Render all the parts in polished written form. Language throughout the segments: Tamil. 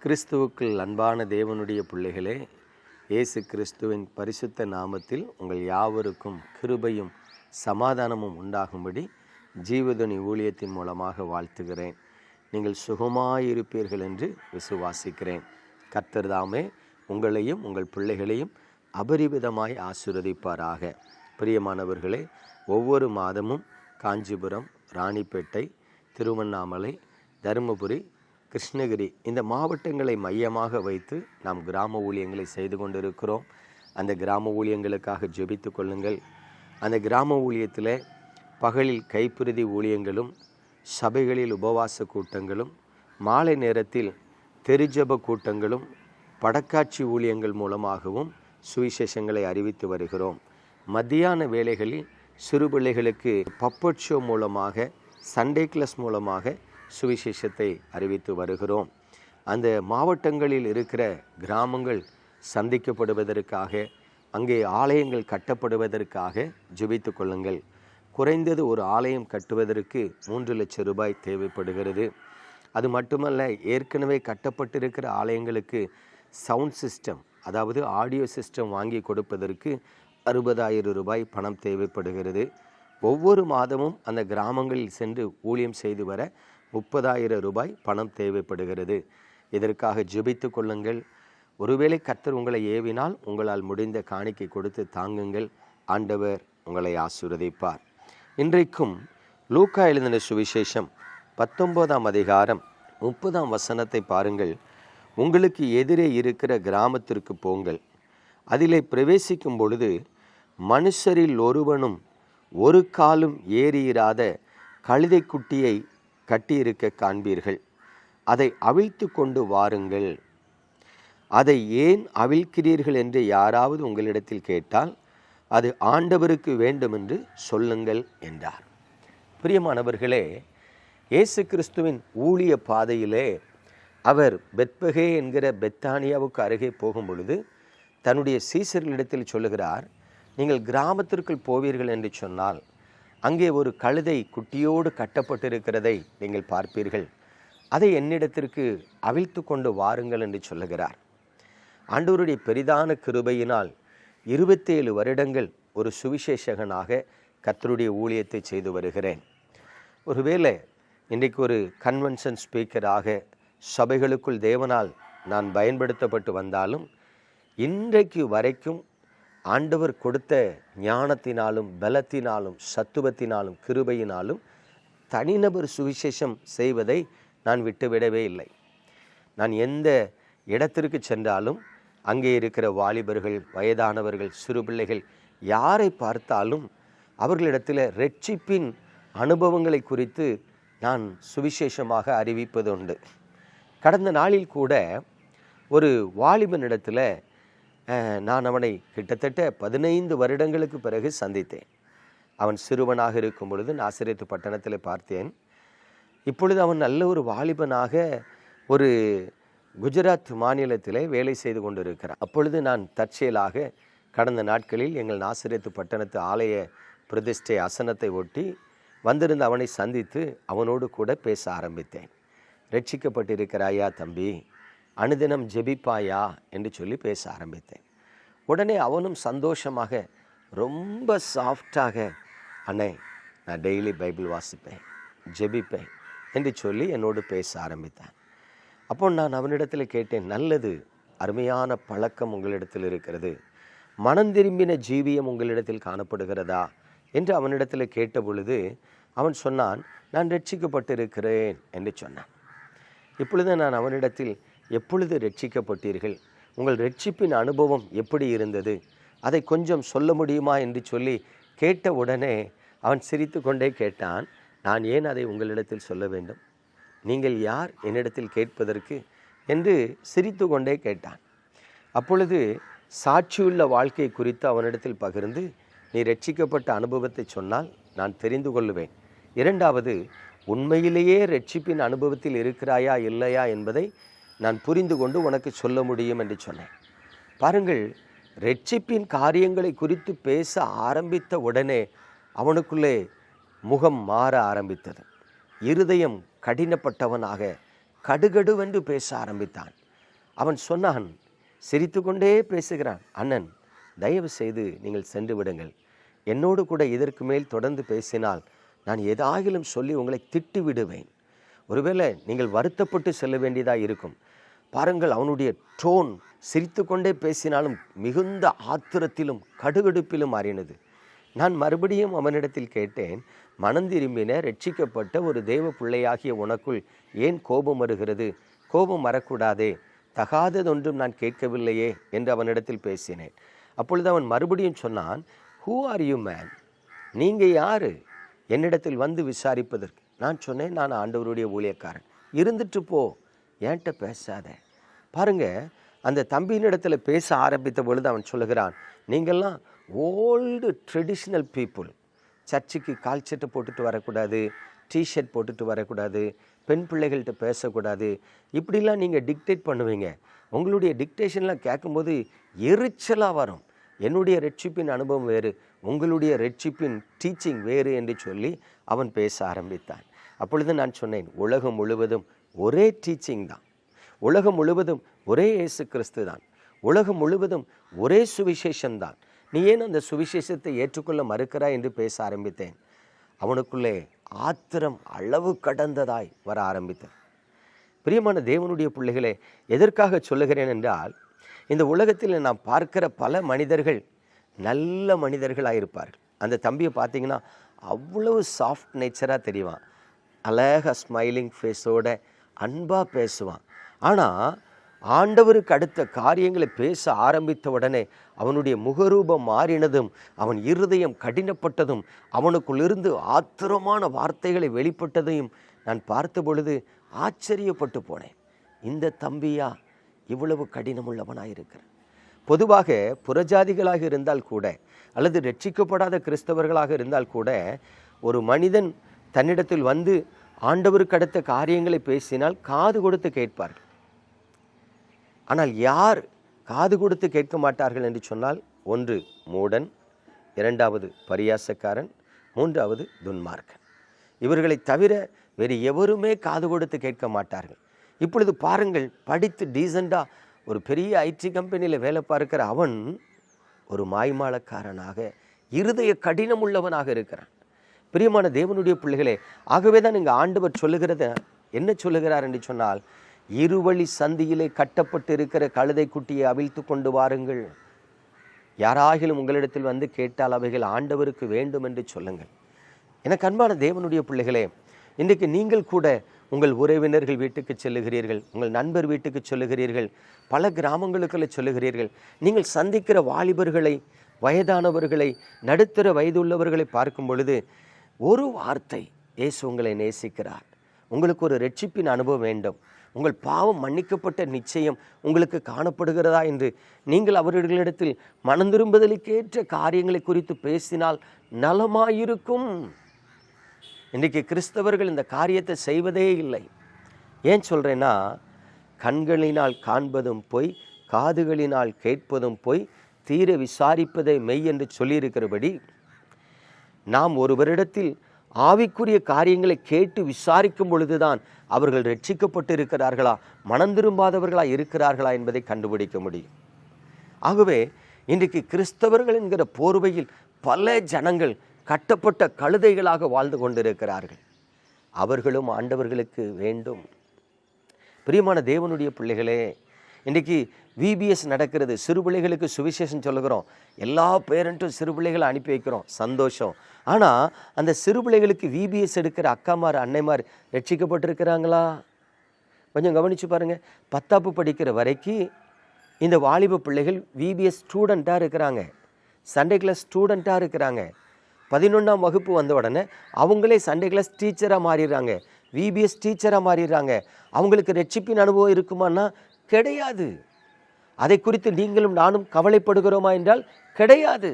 கிறிஸ்துவுக்குள் அன்பான தேவனுடைய பிள்ளைகளே, இயேசு கிறிஸ்துவின் பரிசுத்த நாமத்தில் உங்கள் யாவருக்கும் கிருபையும் சமாதானமும் உண்டாகும்படி ஜீவதுணி ஊழியத்தின் மூலமாக வாழ்த்துகிறேன். நீங்கள் சுகமாயிருப்பீர்கள் என்று விசுவாசிக்கிறேன். கர்த்தர் தாமே உங்களையும் உங்கள் பிள்ளைகளையும் அபரிவிதமாய் ஆசீர்வதிப்பாராக. பிரியமானவர்களே, ஒவ்வொரு மாதமும் காஞ்சிபுரம், ராணிப்பேட்டை, திருவண்ணாமலை, தருமபுரி, கிருஷ்ணகிரி இந்த மாவட்டங்களை மையமாக வைத்து நாம் கிராம ஊழியங்களை செய்து கொண்டிருக்கிறோம். அந்த கிராம ஊழியங்களுக்காக ஜெபித்து கொள்ளுங்கள். அந்த கிராம ஊழியத்தில் பகலில் கைப்பிரதி ஊழியங்களும், சபைகளில் உபவாச கூட்டங்களும், மாலை நேரத்தில் தெருஜப கூட்டங்களும், படக்காட்சி ஊழியங்கள் மூலமாகவும் சுவிசேஷங்களை அறிவித்து வருகிறோம். மத்தியான வேளைகளில் சிறு பிள்ளைகளுக்கு பப்பட் ஷோ மூலமாக, சண்டே கிளாஸ் மூலமாக சுவிசேஷத்தை அறிவித்து வருகிறோம். அந்த மாவட்டங்களில் இருக்கிற கிராமங்கள் சந்திக்கப்படுவதற்காக, அங்கே ஆலயங்கள் கட்டப்படுவதற்காக ஜெபித்து கொள்ளுங்கள். குறைந்தது ஒரு ஆலயம் கட்டுவதற்கு 3 லட்சம் ரூபாய் தேவைப்படுகிறது. அது மட்டுமல்ல, ஏற்கனவே கட்டப்பட்டிருக்கிற ஆலயங்களுக்கு சவுண்ட் சிஸ்டம், அதாவது ஆடியோ சிஸ்டம் வாங்கி கொடுப்பதற்கு 60,000 ரூபாய் பணம் தேவைப்படுகிறது. ஒவ்வொரு மாதமும் அந்த கிராமங்களில் சென்று ஊழியம் செய்து வர 30,000 ரூபாய் பணம் தேவைப்படுகிறது. இதற்காக ஜெபித்து கொள்ளுங்கள். ஒருவேளை கர்த்தர் உங்களை ஏவினால் உங்களால் முடிந்த காணிக்கை கொடுத்து தாங்குங்கள். ஆண்டவர் உங்களை ஆசீர்வதிப்பார். இன்றைக்கும் லூக்கா எழுதின சுவிசேஷம் 19ஆம் அதிகாரம் 30ஆம் வசனத்தை பாருங்கள். உங்களுக்கு எதிரே இருக்கிற கிராமத்திற்கு போங்கள். அதிலே பிரவேசிக்கும் பொழுது மனுஷரில் ஒருவனும் ஒரு காலும் ஏறியிராத கழுதை குட்டியை கட்டியிருக்க காண்பீர்கள். அதை அவிழ்த்து கொண்டு வாருங்கள். அதை ஏன் அவிழ்க்கிறீர்கள் என்று யாராவது உங்களிடத்தில் கேட்டால் அது ஆண்டவருக்கு வேண்டும் என்று சொல்லுங்கள் என்றார். பிரியமானவர்களே, இயேசு கிறிஸ்துவின் ஊழிய பாதையிலே அவர் பெத்பகே என்கிற பெத்தானியாவுக்கு அருகே போகும் பொழுது தன்னுடைய சீசர்களிடத்தில் சொல்லுகிறார், நீங்கள் கிராமத்திற்குள் போவீர்கள் என்று சொன்னால் அங்கே ஒரு கழுதை குட்டியோடு கட்டப்பட்டிருக்கிறதை நீங்கள் பார்ப்பீர்கள். அதை என்னிடத்திற்கு அவிழ்த்து கொண்டு வாருங்கள் என்று சொல்லுகிறார். ஆண்டவருடைய பெரிதான கிருபையினால் 27 வருடங்கள் ஒரு சுவிசேஷகனாக கர்த்தருடைய ஊழியத்தை செய்து வருகிறேன். ஒருவேளை இன்றைக்கு ஒரு கன்வென்ஷன் ஸ்பீக்கராக சபைகளுக்குள் தேவனால் நான் பயன்படுத்தப்பட்டு வந்தாலும், இன்றைக்கு வரைக்கும் ஆண்டவர் கொடுத்த ஞானத்தினாலும், பலத்தினாலும், சத்துவத்தினாலும், கிருபையினாலும் தனிநபர் சுவிசேஷம் செய்வதை நான் விட்டுவிடவே இல்லை. நான் எந்த இடத்திற்கு சென்றாலும் அங்கே இருக்கிற வாலிபர்கள், வயதானவர்கள், சிறு பிள்ளைகள் யாரை பார்த்தாலும் அவர்களிடத்தில் இரட்சிப்பின் அனுபவங்களை குறித்து நான் சுவிசேஷமாக அறிவிப்பது உண்டு. கடந்த நாளில் கூட ஒரு வாலிபனிடத்தில் நான் அவனை கிட்டத்தட்ட 15 வருடங்களுக்கு பிறகு சந்தித்தேன். அவன் சிறுவனாக இருக்கும் பொழுது நாசரேத்து பட்டணத்தில் பார்த்தேன். இப்பொழுது அவன் நல்ல ஒரு வாலிபனாக ஒரு குஜராத் மாநிலத்திலே வேலை செய்து கொண்டிருக்கிறான். அப்பொழுது நான் தற்செயலாக கடந்த நாட்களில் எங்கள் நாசரேத்து பட்டணத்து ஆலய பிரதிஷ்டை அசனத்தை ஒட்டி வந்திருந்த அவனை சந்தித்து அவனோடு கூட பேச ஆரம்பித்தேன். ரட்சிக்கப்பட்டிருக்கிறாயா தம்பி, அனுதினம் ஜெபிப்பாயா என்று சொல்லி பேச ஆரம்பித்தேன். உடனே அவனும் சந்தோஷமாக, ரொம்ப சாஃப்டாக, அண்ணே நான் டெய்லி பைபிள் வாசிப்பேன், ஜெபிப்பேன் என்று சொல்லி என்னோடு பேச ஆரம்பித்தான். அப்போ நான் அவனிடத்தில் கேட்டேன், நல்லது, அருமையான பழக்கம் உங்களிடத்தில் இருக்கிறது, மனம் திரும்பின ஜீவியம் உங்களிடத்தில் காணப்படுகிறதா என்று அவனிடத்தில் கேட்ட பொழுது அவன் சொன்னான், நான் ரட்சிக்கப்பட்டிருக்கிறேன் என்று சொன்னான். இப்பொழுது நான் அவனிடத்தில், எப்பொழுது ரட்சிக்கப்பட்டீர்கள், உங்கள் ரட்சிப்பின் அனுபவம் எப்படி இருந்தது, அதை கொஞ்சம் சொல்ல முடியுமா என்று சொல்லி கேட்ட உடனே அவன் சிரித்து கொண்டே கேட்டான், நான் ஏன் அதை உங்களிடத்தில் சொல்ல வேண்டும், நீங்கள் யார் என்னிடத்தில் கேட்பதற்கு என்று சிரித்து கொண்டே கேட்டான். அப்பொழுது சாட்சியுள்ள வாழ்க்கை குறித்து அவனிடத்தில் பகிர்ந்து, நீ ரட்சிக்கப்பட்ட அனுபவத்தை சொன்னால் நான் தெரிந்து கொள்ளுவேன், இரண்டாவது உண்மையிலேயே ரட்சிப்பின் அனுபவத்தில் இருக்கிறாயா இல்லையா என்பதை நான் புரிந்து கொண்டு உனக்கு சொல்ல முடியும் என்று சொன்னேன். பாருங்கள், ரட்சிப்பின் காரியங்களை குறித்து பேச ஆரம்பித்த உடனே அவனுக்குள்ளே முகம் மாற ஆரம்பித்தது. இருதயம் கடினப்பட்டவனாக கடுகடுவென்று பேச ஆரம்பித்தான். அவன் சொன்னான், சிரித்து கொண்டே பேசுகிறான், அண்ணன் தயவு செய்து நீங்கள் சென்று விடுங்கள். என்னோடு கூட இதற்கு மேல் தொடர்ந்து பேசினால் நான் ஏதாகிலும் சொல்லி உங்களை திட்டி விடுவேன். ஒருவேளை நீங்கள் வருத்தப்பட்டு செல்ல வேண்டியதாக இருக்கும். பாருங்கள், அவனுடைய டோன் சிரித்து கொண்டே பேசினாலும் மிகுந்த ஆத்திரத்திலும் கடுகடுப்பிலும் மாறினது. நான் மறுபடியும் அவனிடத்தில் கேட்டேன், மனம் திரும்பின ரட்சிக்கப்பட்ட ஒரு தேவ பிள்ளையாகிய உனக்குள் ஏன் கோபம் வருகிறது? கோபம் வரக்கூடாதே, தகாததொன்றும் நான் கேட்கவில்லையே என்று அவனிடத்தில் பேசினேன். அப்பொழுது அவன் மறுபடியும் சொன்னான், ஹூ ஆர் யூ மேன்? நீங்கள் யார் என்னிடத்தில் வந்து விசாரிப்பதற்கு? நான் சொன்னேன், நான் ஆண்டவருடைய ஊழியக்காரன். இருந்துட்டு போ, ஏன்ட்ட பேசாத. பாருங்க, அந்த தம்பியினிடத்தில் பேச ஆரம்பித்த பொழுது அவன் சொல்லுகிறான், நீங்கள்லாம் ஓல்டு ட்ரெடிஷ்னல் பீப்புள், சர்ச்சுக்கு கால் சட்டை போட்டுட்டு வரக்கூடாது, டிஷர்ட் போட்டுட்டு வரக்கூடாது, பெண் பிள்ளைகள்கிட்ட பேசக்கூடாது, இப்படிலாம் நீங்கள் டிக்டேட் பண்ணுவீங்க. உங்களுடைய டிக்டேஷன்லாம் கேட்கும்போது எரிச்சலாக வரும். என்னுடைய ரட்சிப்பின் அனுபவம் வேறு, உங்களுடைய ரட்சிப்பின் டீச்சிங் வேறு என்று சொல்லி அவன் பேச ஆரம்பித்தான். அப்பொழுது நான் சொன்னேன், உலகம் முழுவதும் ஒரே டீச்சிங் தான், உலகம் முழுவதும் ஒரே இயேசு கிறிஸ்து தான், உலகம் முழுவதும் ஒரே சுவிசேஷம் தான். நீ ஏன் அந்த சுவிசேஷத்தை ஏற்றுக்கொள்ள மறுக்கிறாய் என்று பேச ஆரம்பித்தேன். அவனுக்குள்ளே ஆத்திரம் அளவு கடந்ததாய் வர ஆரம்பித்தது. பிரியமான தேவனுடைய பிள்ளைகளே, எதற்காக சொல்லுகிறேன் என்றால், இந்த உலகத்தில் நாம் பார்க்கிற பல மனிதர்கள் நல்ல மனிதர்களாக இருப்பார்கள். அந்த தம்பியை பார்த்தீங்கன்னா அவ்வளவு சாஃப்ட் நேச்சராக தெரிவான், அழகாக ஸ்மைலிங் ஃபேஸோட அன்பாக பேசுவான். ஆனால் ஆண்டவருக்கு அடுத்த காரியங்களை பேச ஆரம்பித்த உடனே அவனுடைய முகரூபம் மாறினதும், அவன் இருதயம் கடினப்பட்டதும், அவனுக்குள்ளிருந்து ஆத்திரமான வார்த்தைகளை வெளிப்பட்டதையும் நான் பார்த்த பொழுது ஆச்சரியப்பட்டு போனேன். இந்த தம்பியா இவ்வளவு கடினமுள்ளவனாக இருக்கிறான்? பொதுவாக புறஜாதிகளாக இருந்தால் கூட, அல்லது ரட்சிக்கப்படாத கிறிஸ்தவர்களாக இருந்தால் கூட, ஒரு மனிதன் தன்னிடத்தில் வந்து ஆண்டவருக்கு அடுத்த காரியங்களை பேசினால் காது கொடுத்து கேட்பார்கள். ஆனால் யார் காது கொடுத்து கேட்க மாட்டார்கள் என்று சொன்னால், ஒன்று மூடன், இரண்டாவது பரியாசக்காரன், மூன்றாவது துன்மார்க்கன். இவர்களை தவிர வேறு எவருமே காது கொடுத்து கேட்க மாட்டார்கள். இப்பொழுது பாருங்கள், படித்து டீசெண்டாக ஒரு பெரிய ஐடி கம்பெனியில் வேலை பார்க்கிற அவன் ஒரு மாய்மாலக்காரனாக, இருதய கடினம் உள்ளவனாக இருக்கிறான். பிரியமான தேவனுடைய பிள்ளைகளே, ஆகவே தான் இங்கே ஆண்டவர் சொல்லுகிறத என்ன சொல்லுகிறார் என்று சொன்னால், இருவழி சந்தியிலே கட்டப்பட்டு இருக்கிற கழுதை குட்டியை அவிழ்த்து கொண்டு வாருங்கள். யாராகிலும் உங்களிடத்தில் வந்து கேட்டால் அவைகள் ஆண்டவருக்கு வேண்டும் என்று சொல்லுங்கள். எனக்கு அன்பான தேவனுடைய பிள்ளைகளே, இன்றைக்கு நீங்கள் கூட உங்கள் உறவினர்கள் வீட்டுக்கு செல்லுகிறீர்கள், உங்கள் நண்பர் வீட்டுக்கு சொல்லுகிறீர்கள், பல கிராமங்களுக்குள்ள சொல்லுகிறீர்கள். நீங்கள் சந்திக்கிற வாலிபர்களை, வயதானவர்களை, நடுத்தர வயதுள்ளவர்களை பார்க்கும் பொழுது ஒரு வார்த்தை, இயேசு உங்களை நேசிக்கிறார், உங்களுக்கு ஒரு ரட்சிப்பின் அனுபவம் வேண்டும், உங்கள் பாவம் மன்னிக்கப்பட்ட நிச்சயம் உங்களுக்கு காணப்படுகிறதா என்று நீங்கள் அவர்களிடத்தில் மனம் திரும்புதலுக்கேற்ற காரியங்களை குறித்து பேசினால் நலமாயிருக்கும். இன்றைக்கு கிறிஸ்தவர்கள் இந்த காரியத்தை செய்வதே இல்லை. ஏன் சொல்கிறேன்னா, கண்களினால் காண்பதும் பொய், காதுகளினால் கேட்பதும் பொய், தீர விசாரிப்பதை மெய் என்று சொல்லியிருக்கிறபடி, நாம் ஒருவரிடத்தில் ஆவிக்குரிய காரியங்களை கேட்டு விசாரிக்கும் பொழுதுதான் அவர்கள் ரட்சிக்கப்பட்டு இருக்கிறார்களா, மனம் திரும்பாதவர்களா இருக்கிறார்களா என்பதை கண்டுபிடிக்க முடியும். ஆகவே இன்றைக்கு கிறிஸ்தவர்கள் என்கிற போர்வையில் பல ஜனங்கள் கட்டப்பட்ட கழுதைகளாக வாழ்ந்து கொண்டிருக்கிறார்கள். அவர்களும் ஆண்டவர்களுக்கு வேண்டும். பிரியமான தேவனுடைய பிள்ளைகளே, இன்றைக்கி VBS நடக்கிறது, சிறு பிள்ளைகளுக்கு சுவிசேஷம் சொல்லுகிறோம், எல்லா பேரண்ட்டும் சிறு பிள்ளைகளை அனுப்பி வைக்கிறோம், சந்தோஷம். ஆனால் அந்த சிறு பிள்ளைகளுக்கு VBS எடுக்கிற அக்காமார் அன்னைமார் ரட்சிக்கப்பட்டிருக்கிறாங்களா? கொஞ்சம் கவனித்து பாருங்கள். 10ஆப்பு படிக்கிற வரைக்கும் இந்த வாலிப பிள்ளைகள் VBS ஸ்டூடெண்ட்டாக இருக்கிறாங்க, சண்டே கிளாஸ் ஸ்டூடெண்ட்டாக இருக்கிறாங்க. 11ஆம் வகுப்பு வந்த உடனே அவங்களே சண்டே கிளாஸ் டீச்சராக மாறிடுறாங்க, VBS டீச்சராக மாறிடுறாங்க. அவங்களுக்கு ரட்சிப்பின் அனுபவம் இருக்குமான்னா கிடையாது. அதை குறித்து நீங்களும் நானும் கவலைப்படுகிறோமா என்றால் கிடையாது.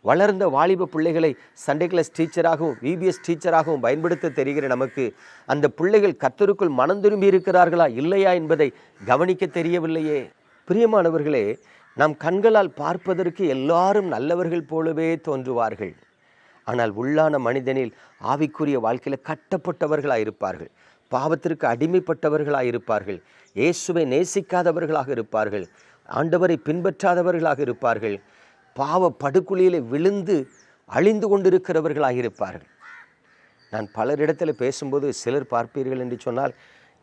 வளர்ந்த வாலிப பிள்ளைகளை சண்டே கிளாஸ் டீச்சராகவும் VBS டீச்சராகவும் பயன்படுத்த தெரிகிற நமக்கு அந்த பிள்ளைகள் கர்த்தருக்குள் மனம் திரும்பி இருக்கிறார்களா இல்லையா என்பதை கவனிக்க தெரியவில்லையே. பிரியமானவர்களே, நாம் கண்களால் பார்ப்பதற்கு எல்லாரும் நல்லவர்கள் போலவே தோன்றுவார்கள். ஆனால் உள்ளான மனிதனில் ஆவிக்குரிய வாழ்க்கையில் கட்டப்பட்டவர்களாக இருப்பார்கள். பாவத்திற்கு அடிமைப்பட்டவர்களாக இருப்பார்கள், இயேசுவை நேசிக்காதவர்களாக இருப்பார்கள், ஆண்டவரை பின்பற்றாதவர்களாக இருப்பார்கள், பாவ படுகுழியிலே விழுந்து அழிந்து கொண்டிருக்கிறவர்களாக இருப்பார்கள். நான் பலரிடத்தில் பேசும்போது சிலர் பார்ப்பீர்கள் என்று சொன்னால்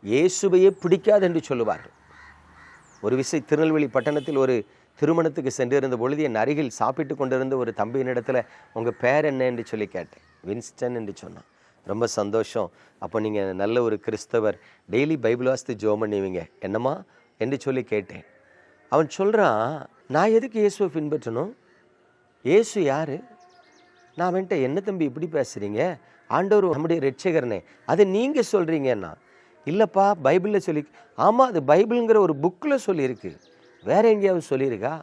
இயேசுவையே பிடிக்காது என்று சொல்லுவார்கள். ஒரு விஷயம், திருநெல்வேலி பட்டணத்தில் ஒரு திருமணத்துக்கு சென்றிருந்த பொழுது என் அருகில் சாப்பிட்டு கொண்டிருந்த ஒரு தம்பியினிடத்தில் உங்கள் பேர் என்ன என்று சொல்லி கேட்டேன். வின்ஸ்டன் என்று சொன்னான். ரொம்ப சந்தோஷம், அப்போ நீங்கள் நல்ல ஒரு கிறிஸ்தவர், டெய்லி பைபிள் வாசித்து ஜெபம் பண்ணுவீங்க என்னம்மா என்று சொல்லி கேட்டேன். அவன் சொல்கிறான், நான் எதுக்கு இயேசுவை பின்பற்றணும்? இயேசு யார்? நான் அவன்கிட்ட, என்ன தம்பி இப்படி பேசுகிறீங்க, ஆண்டவர் நம்முடைய ரட்சகர்னே, அது நீங்கள் சொல்கிறீங்கன்னா. இல்லைப்பா பைபிளில் சொல்லி. ஆமாம், அது பைபிளுங்கிற ஒரு புக்கில் சொல்லியிருக்கு, வேற எங்கேயாவது சொல்லியிருக்கா?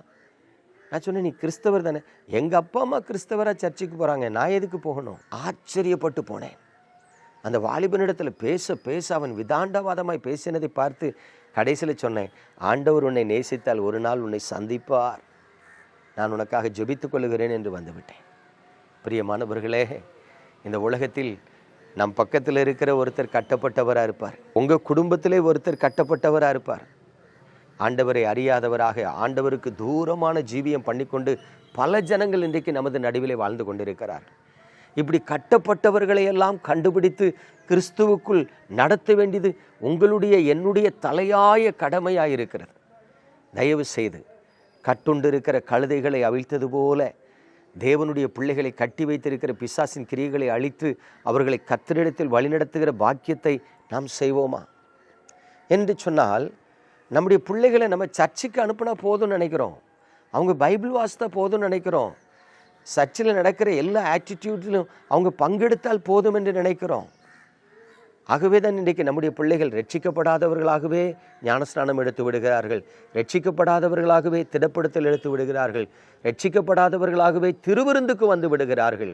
நான் சொன்னேன், நீ கிறிஸ்தவர் தானே. எங்கள் அப்பா அம்மா கிறிஸ்தவராக சர்ச்சுக்கு போகிறாங்க, நான் எதுக்கு போகணும்? ஆச்சரியப்பட்டு போனேன். அந்த வாலிபனிடத்தில் பேச பேச அவன் விதாண்டவாதமாய் பேசினதை பார்த்து கடைசியில் சொன்னேன், ஆண்டவர் உன்னை நேசித்தால் ஒரு நாள் உன்னை சந்திப்பார், நான் உனக்காக ஜெபித்துக் கொள்ளுகிறேன் என்று வந்துவிட்டேன். பிரியமானவர்களே, இந்த உலகத்தில் நம் பக்கத்தில் இருக்கிற ஒருத்தர் கட்டப்பட்டவராக இருப்பார், உங்கள் குடும்பத்திலே ஒருத்தர் கட்டப்பட்டவராக இருப்பார். ஆண்டவரை அறியாதவராக ஆண்டவருக்கு தூரமான ஜீவியம் பண்ணிக்கொண்டு பல ஜனங்கள் இன்றைக்கு நமது நடுவிலே வாழ்ந்து கொண்டிருக்கிறார். இப்படி கட்டப்பட்டவர்களை எல்லாம் கண்டுபிடித்து கிறிஸ்துவுக்குள் நடத்த வேண்டியது உங்களுடைய என்னுடைய தலையாய கடமையாக இருக்கிறது. தயவு செய்து கட்டுண்டிருக்கிற கழுதைகளை அவிழ்த்தது போல தேவனுடைய பிள்ளைகளை கட்டி வைத்திருக்கிற பிசாசின் கிரியைகளை அழித்து அவர்களை கர்த்தரிடத்தில் வழிநடத்துகிற பாக்கியத்தை நாம் செய்வோமா என்று சொன்னால், நம்முடைய பிள்ளைகளை நம்ம சர்ச்சுக்கு அனுப்பினா போதும்னு நினைக்கிறோம், அவங்க பைபிள் வாசித்தா போதும்னு நினைக்கிறோம், சர்ச்சில் நடக்கிற எல்லா ஆட்டிடியூட்லையும் அவங்க பங்கெடுத்தால் போதும் என்று நினைக்கிறோம். ஆகவே தான் இன்றைக்கு நம்முடைய பிள்ளைகள் ரட்சிக்கப்படாதவர்களாகவே ஞானஸ்நானம் எடுத்து விடுகிறார்கள், ரட்சிக்கப்படாதவர்களாகவே திடப்படுத்தல் எடுத்து விடுகிறார்கள், ரட்சிக்கப்படாதவர்களாகவே திருவிருந்துக்கு வந்து விடுகிறார்கள்.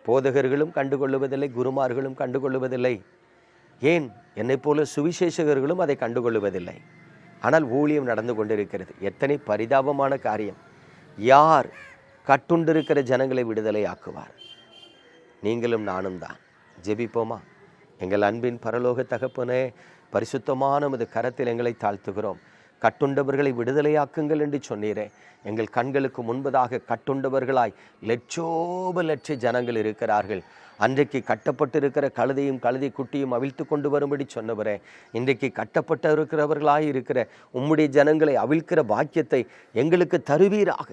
போதகர்களும் கண்டுகொள்ளுவதில்லை, குருமார்களும் கண்டுகொள்ளுவதில்லை. ஏன், என்னை போல சுவிசேஷகர்களும் அதை கண்டுகொள்ளுவதில்லை. ஆனால் ஊழியம் நடந்து கொண்டிருக்கிறது. எத்தனை பரிதாபமான காரியம்! யார் கட்டுண்டிருக்கிற ஜனங்களை விடுதலை ஆக்குவார்? நீங்களும் நானும் தான். ஜெபிப்போமா? எங்கள் அன்பின் பரலோக தகப்பனே, பரிசுத்தமான உமது கரத்தில் எங்களை தாழ்த்துகிறோம். கட்டுண்டவர்களை விடுதலையாக்குங்கள் என்று சொன்னீரே. எங்கள் கண்களுக்கு முன்பதாக கட்டுண்டவர்களாய் லட்சோப லட்ச ஜனங்கள் இருக்கிறார்கள். அன்றைக்கு கட்டப்பட்டிருக்கிற கழுதையும் கழுதை குட்டியும் அவிழ்த்து கொண்டு வரும்படி சொன்னவரே, இன்றைக்கு கட்டப்பட்டு இருக்கிறவர்களாய் இருக்கிற உம்முடைய ஜனங்களை அவிழ்க்கிற பாக்கியத்தை எங்களுக்கு தருவீராக.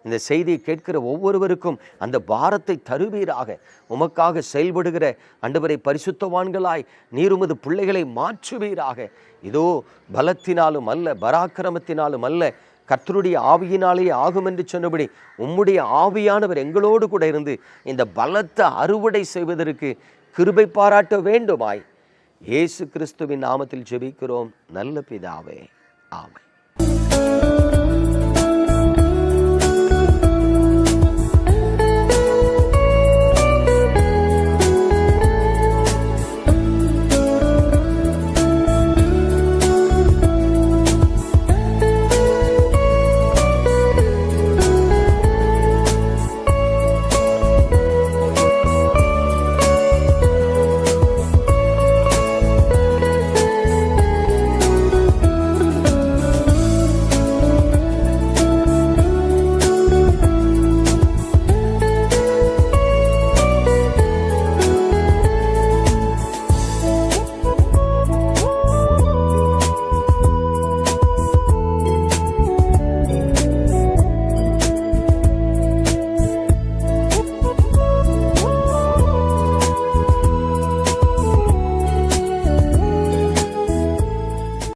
இந்த செய்தியை கேட்கிற ஒவ்வொருவருக்கும் அந்த பாரத்தை தருவீராக. உமக்காக செயல்படுகிற ஆண்டவரை பரிசுத்தவான்களாய் நீர் உமது பிள்ளைகளை மாற்றுவீராக. இதோ பலத்தினாலும் அல்ல, பராக்கிரமத்தினாலும் அல்ல, கர்த்தருடைய ஆவியினாலே ஆகும் என்று சொன்னபடி உம்முடைய ஆவியானவர் எங்களோடு கூட இருந்து இந்த பலத்தை அறுவடை செய்வதற்கு கிருபை பாராட்ட வேண்டுமாய் இயேசு கிறிஸ்துவின் நாமத்தில் ஜெபிக்கிறோம் நல்ல பிதாவே, ஆமென்.